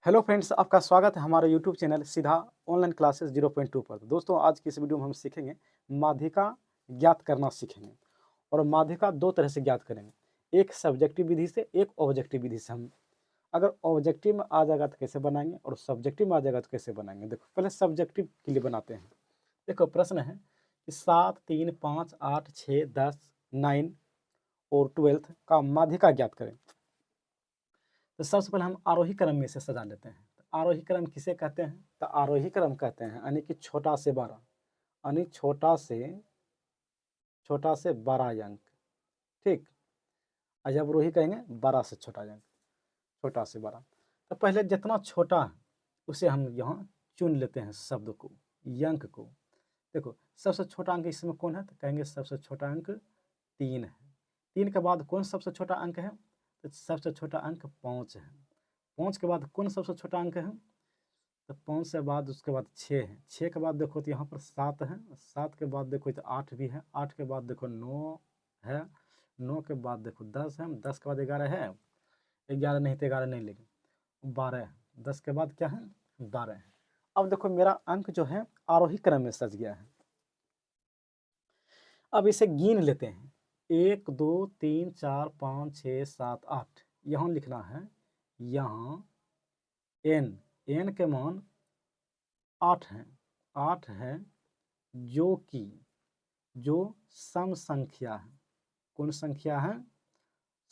Hello friends, आपका स्वागत है हमारे यूट्यूब चैनल सीधा ऑनलाइन क्लासेस 0.2 पर। तो दोस्तों, आज की इस वीडियो में हम सीखेंगे माध्यिका ज्ञात करना सीखेंगे। और माध्यिका दो तरह से ज्ञात करेंगे, एक सब्जेक्टिव विधि से, एक ऑब्जेक्टिव विधि से। हम अगर ऑब्जेक्टिव में आ जाएगा तो कैसे बनाएंगे और सब्जेक्टिव में आ जाएगा तो कैसे बनाएंगे। देखो, पहले सब्जेक्टिव के लिए बनाते हैं। देखो, प्रश्न है कि 7, 3, 5, 8, 6, 10, 9 और 12 का माध्यिका ज्ञात करें। तो सबसे पहले हम आरोही क्रम में से सजा लेते हैं। तो आरोही क्रम किसे कहते हैं? तो आरोही क्रम कहते हैं यानी कि छोटा से बड़ा, यानी छोटा से बड़ा अंक। ठीक। और जब रोही कहेंगे बड़ा से छोटा अंक, छोटा से बड़ा। तो पहले जितना छोटा है उसे हम यहाँ चुन लेते हैं शब्द को, अंक को। देखो, सबसे छोटा अंक इसमें कौन है? तो कहेंगे सबसे छोटा अंक 3 है। 3 के बाद कौन सबसे छोटा अंक है? तो सबसे छोटा अंक 5 है। 5 के बाद कौन सबसे छोटा अंक है? तो 5 से बाद उसके बाद 6 है। 6 के बाद देखो तो यहाँ पर 7 है। 7 के बाद देखो तो 8 भी है। 8 के बाद देखो 9 है। 9 के बाद देखो 10 है। 10 के बाद 11 है। 11 नहीं तो 11 नहीं, लेकिन 12 है। 10 के बाद क्या है? 12 है। अब देखो, मेरा अंक जो है आरोही क्रम में सज गया है। अब इसे गिन लेते हैं। 1, 2, 3, 4, 5, 6, 7, 8 यहाँ लिखना है। यहाँ n के मान 8 है। 8 है जो सम संख्या है। कौन संख्या है?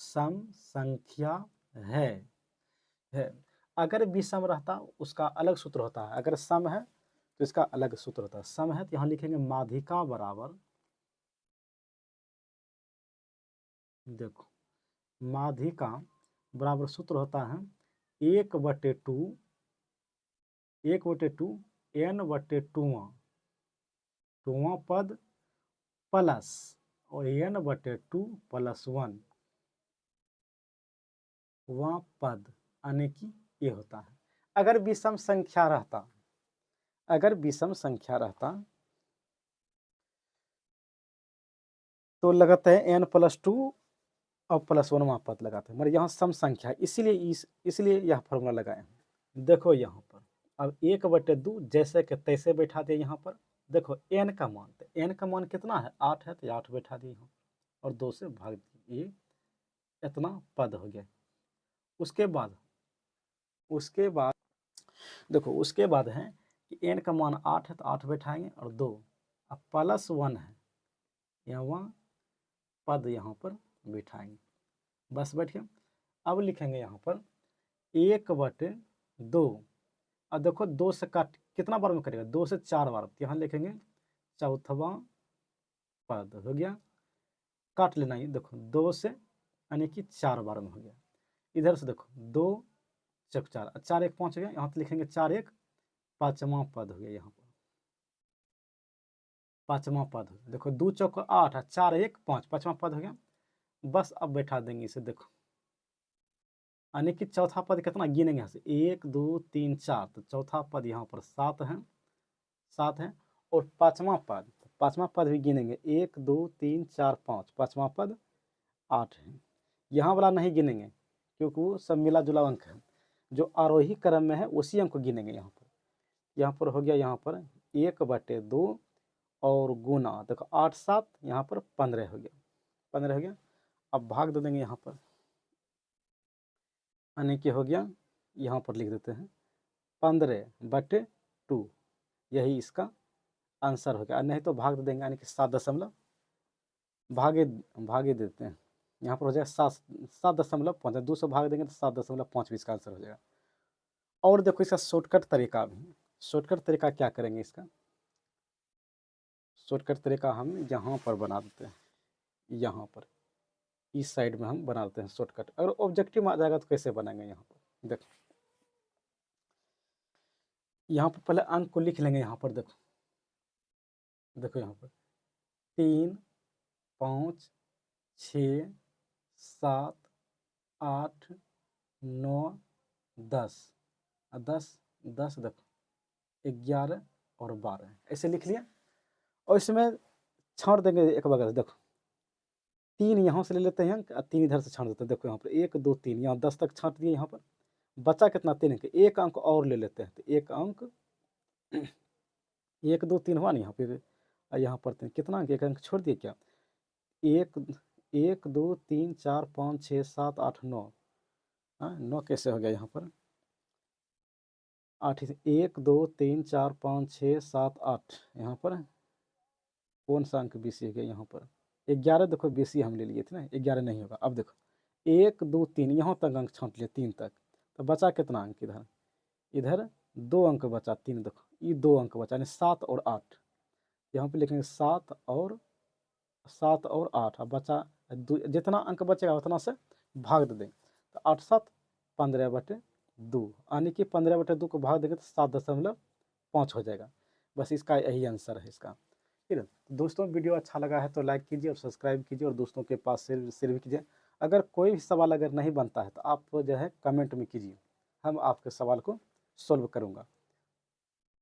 सम संख्या है। अगर विषम रहता उसका अलग सूत्र होता है, अगर सम है तो इसका अलग सूत्र होता है। सम है तो यहाँ लिखेंगे माध्यिका बराबर, देखो माध्यिका बराबर सूत्र होता है 1/2 n/2वां पद प्लस और n/2 + 1 वां पद, यानी कि ये होता है। अगर विषम संख्या रहता, तो लगाते हैं n+2 और +1 पद लगाते हैं, मगर यहाँ सम संख्या है, इसलिए यह फॉर्मूला लगाए हैं। देखो यहाँ पर अब 1/2 जैसे के तैसे बैठा दिए यहाँ पर। देखो n का मान, तो n का मान कितना है? 8 है, तो 8 बैठा दिए यहाँ और 2 से भाग दिए। ये इतना पद हो गया। उसके बाद देखो, उसके बाद है कि n का मान 8 है तो 8 बैठाएंगे और 2 अब +1 है, यहाँ पद यहाँ पर बैठाएंगे। बस बैठ गया। अब लिखेंगे यहाँ पर 1/2। अब देखो 2 से काट कितना बार में करेगा? 2 से 4 बार। तो यहाँ लिखेंगे चौथवा पद हो गया। काट लेना ही, देखो 2 से यानी कि 4 बार में हो गया। इधर से देखो 2 चौक 4, 4 1 5 हो गया। यहाँ तो लिखेंगे 4 1 पाँचवा पद हो गया। यहाँ पर पाँचवा पद हो गया। देखो 2 चौक 8 है, 4 1 5 पाँचवा पद हो गया। बस अब बैठा देंगे इसे। देखो यानी कि चौथा पद कितना गिनेंगे यहाँ से? 1 2 3 4, तो चौथा पद यहाँ पर 7 है, 7 है। और पाँचवा पद भी गिनेंगे 1 2 3 4 5, पाँचवा पद 8 है। यहाँ वाला नहीं गिनेंगे क्योंकि वो सब मिला जुला अंक है। जो आरोही क्रम में है उसी अंक को गिनेंगे। यहाँ पर हो गया, यहाँ पर 1/2 और गुना, देखो 8 7 यहाँ पर 15 हो गया, 15 हो गया। अब भाग दे देंगे यहाँ पर, यानी कि हो गया, यहाँ पर लिख देते हैं 15/2। यही इसका आंसर हो गया। नहीं तो भाग दे देंगे, यानी कि 7 दशमलव भागे देते हैं। यहाँ पर हो जाएगा 7.5। 200 भाग देंगे तो 7.5 भी इसका आंसर हो जाएगा। और देखो इसका शॉर्टकट तरीका भी। शॉर्टकट तरीका क्या करेंगे? इसका शॉर्टकट तरीका हम यहाँ पर बना देते हैं। यहाँ पर इस साइड में हम बना देते हैं शॉर्टकट। अगर ऑब्जेक्टिव में आ जाएगा तो कैसे बनाएंगे? यहाँ पर देखो, यहाँ पर पहले अंक को लिख लेंगे। यहाँ पर देखो, यहाँ पर 3 5 6 7 8 9 10 10 10 देखो 11 और 12 ऐसे लिख लिया। और इसमें छाँट देंगे एक बगल से। देखो 3 यहाँ से ले लेते हैं अंक और 3 इधर से छाँट देते हैं। देखो यहाँ पर 1 2 3, यहाँ 10 तक छाँट दिए यहाँ पर। बचा कितना 3 अंक, एक अंक और ले लेते हैं, तो एक अंक 1 2 3 हुआ ना यहाँ पे, यहाँ पर 3 कितना अंक, एक अंक छोड़ दिए क्या, 1 1 2 3 4 5 6 7 8 9, हाँ 9 कैसे हो गया यहाँ पर, 8 1 2 3 4 5 6 7 8, यहाँ पर कौन सा अंक बीसी हो गया यहाँ पर, 11 देखो बीसी हम ले लिए थे ना, 11 नहीं होगा। अब देखो 1 2 3 यहाँ तक अंक छांट लिए 3 तक, तो बचा कितना अंक इधर, इधर 2 अंक बचा, 3 देखो ये 2 अंक बचा, यानी 7 और 8, यहाँ पे लिखेंगे 7 और 8, अब बचा जितना अंक बचेगा उतना से भाग दे देंगे, तो 8 7 15/2, यानी कि 15/2 को भाग देंगे तो 7.5 हो जाएगा। बस इसका यही आंसर है इसका। ठीक है, तो दोस्तों वीडियो अच्छा लगा है तो लाइक कीजिए और सब्सक्राइब कीजिए और दोस्तों के पास शेयर भी कीजिए। अगर कोई भी सवाल अगर नहीं बनता है तो आप जो है कमेंट में कीजिए, हम आपके सवाल को सॉल्व करूँगा।